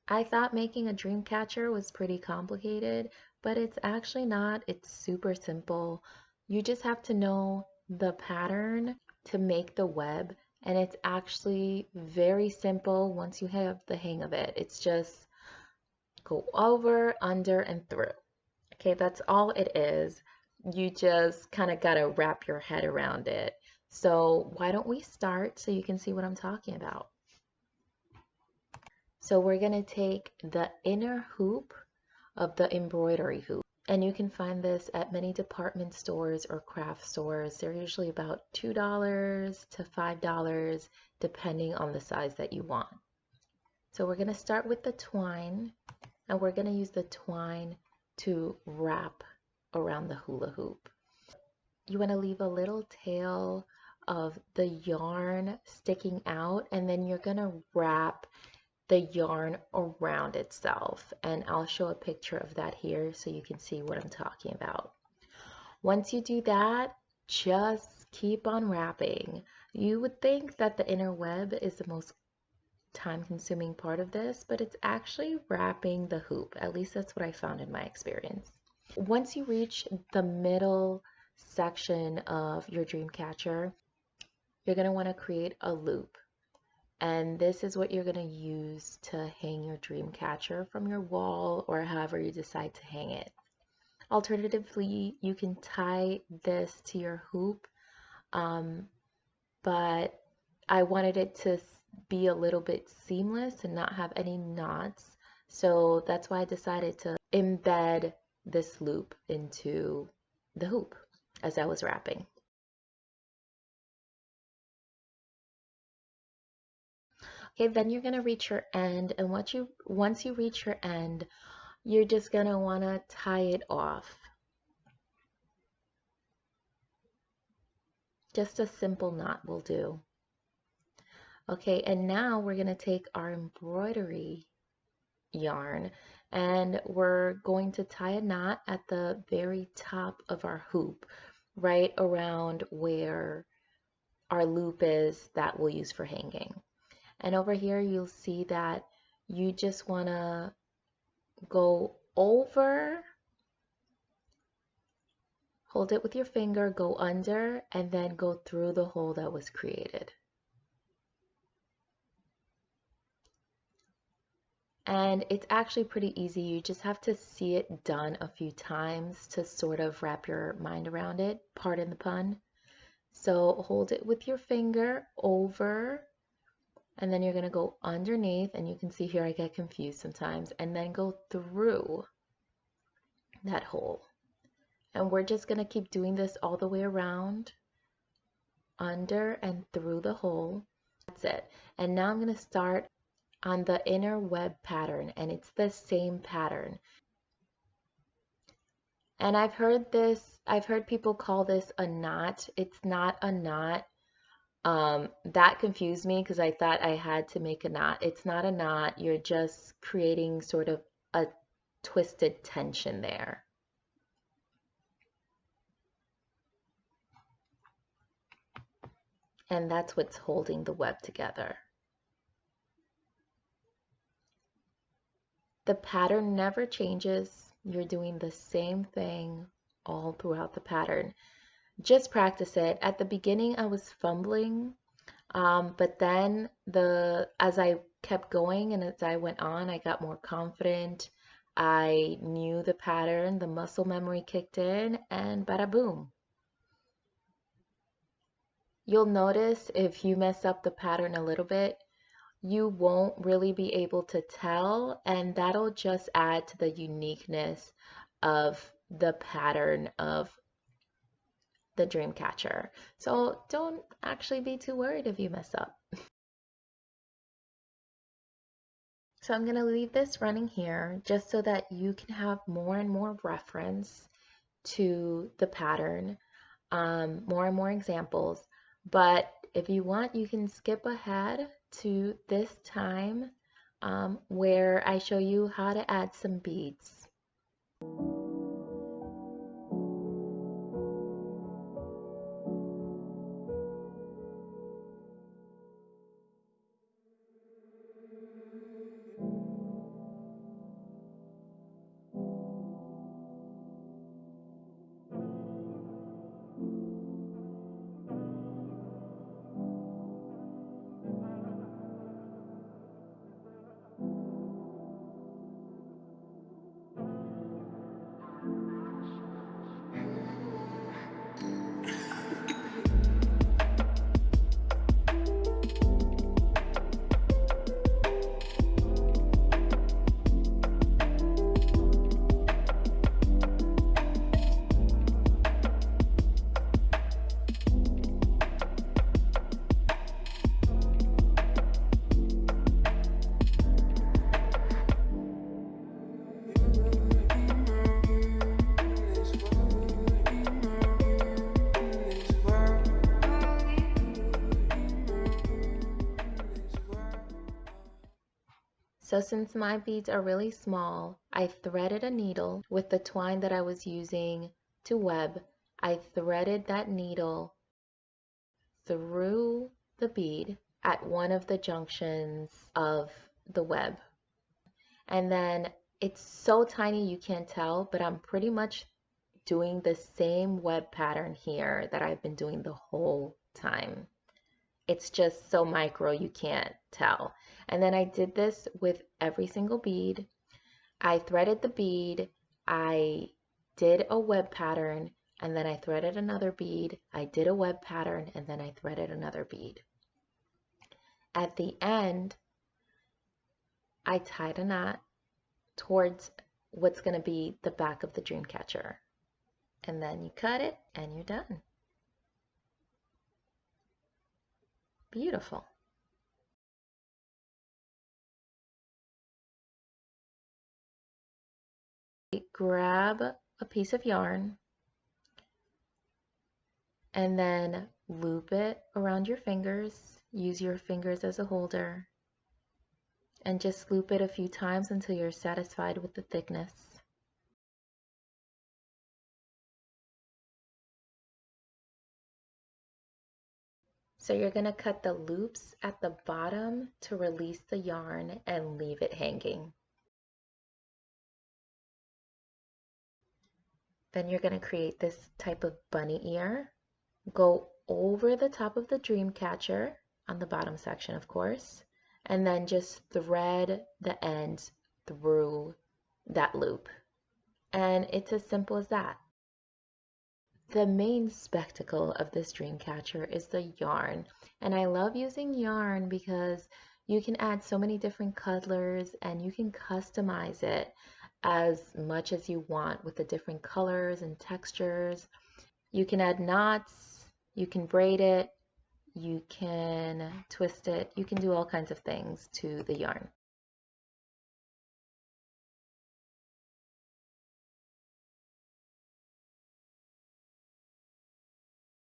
I thought making a dream catcher was pretty complicated, but it's actually not. It's super simple. You just have to know the pattern to make the web, and it's actually very simple once you have the hang of it. It's just go over, under, and through. Okay, that's all it is. You just kind of got to wrap your head around it. So why don't we start so you can see what I'm talking about? So we're going to take the inner hoop of the embroidery hoop. And you can find this at many department stores or craft stores. They're usually about $2 to $5 depending on the size that you want. So we're going to start with the twine, and we're going to use the twine to wrap around the hula hoop. You want to leave a little tail of the yarn sticking out, and then you're going to wrap the yarn around itself. And I'll show a picture of that here so you can see what I'm talking about. Once you do that, just keep on wrapping. You would think that the inner web is the most time-consuming part of this, but it's actually wrapping the hoop. At least that's what I found in my experience. Once you reach the middle section of your dream catcher, you're going to want to create a loop. And this is what you're going to use to hang your dream catcher from your wall or however you decide to hang it. Alternatively, you can tie this to your hoop, but I wanted it to be a little bit seamless and not have any knots. So that's why I decided to embed this loop into the hoop as I was wrapping. Okay, then you're gonna reach your end, and once you reach your end, you're just gonna wanna tie it off. Just a simple knot will do. Okay, and now we're gonna take our embroidery yarn and we're going to tie a knot at the very top of our hoop, right around where our loop is that we'll use for hanging. And over here you'll see that you just want to go over, hold it with your finger, go under, and then go through the hole that was created. And it's actually pretty easy. You just have to see it done a few times to sort of wrap your mind around it, pardon the pun. So hold it with your finger over, and then you're going to go underneath, and you can see here I get confused sometimes, and then go through that hole. And we're just going to keep doing this all the way around, under and through the hole. That's it. And now I'm going to start on the inner web pattern, and it's the same pattern. And I've heard people call this a knot. It's not a knot. That confused me because I thought I had to make a knot. It's not a knot. You're just creating sort of a twisted tension there. And that's what's holding the web together. The pattern never changes. You're doing the same thing all throughout the pattern. Just practice it. At the beginning, I was fumbling, but then as I kept going and as I went on, I got more confident. I knew the pattern, the muscle memory kicked in, and bada boom. You'll notice if you mess up the pattern a little bit, you won't really be able to tell, and that'll just add to the uniqueness of the pattern of the Dreamcatcher. So don't actually be too worried if you mess up. So I'm going to leave this running here just so that you can have more and more reference to the pattern, more and more examples. But if you want, you can skip ahead to this time where I show you how to add some beads. So since my beads are really small, I threaded a needle with the twine that I was using to web. I threaded that needle through the bead at one of the junctions of the web. And then it's so tiny you can't tell, but I'm pretty much doing the same web pattern here that I've been doing the whole time. It's just so micro you can't tell. And then I did this with every single bead. I threaded the bead, I did a web pattern, and then I threaded another bead. I did a web pattern, and then I threaded another bead. At the end, I tied a knot towards what's going to be the back of the Dreamcatcher. And then you cut it and you're done. Beautiful. Grab a piece of yarn and then loop it around your fingers. Use your fingers as a holder and just loop it a few times until you're satisfied with the thickness. So you're going to cut the loops at the bottom to release the yarn and leave it hanging. Then you're going to create this type of bunny ear. Go over the top of the Dreamcatcher on the bottom section, of course, and then just thread the ends through that loop. And it's as simple as that. The main spectacle of this Dreamcatcher is the yarn, and I love using yarn because you can add so many different colors and you can customize it as much as you want with the different colors and textures. You can add knots, you can braid it, you can twist it, you can do all kinds of things to the yarn.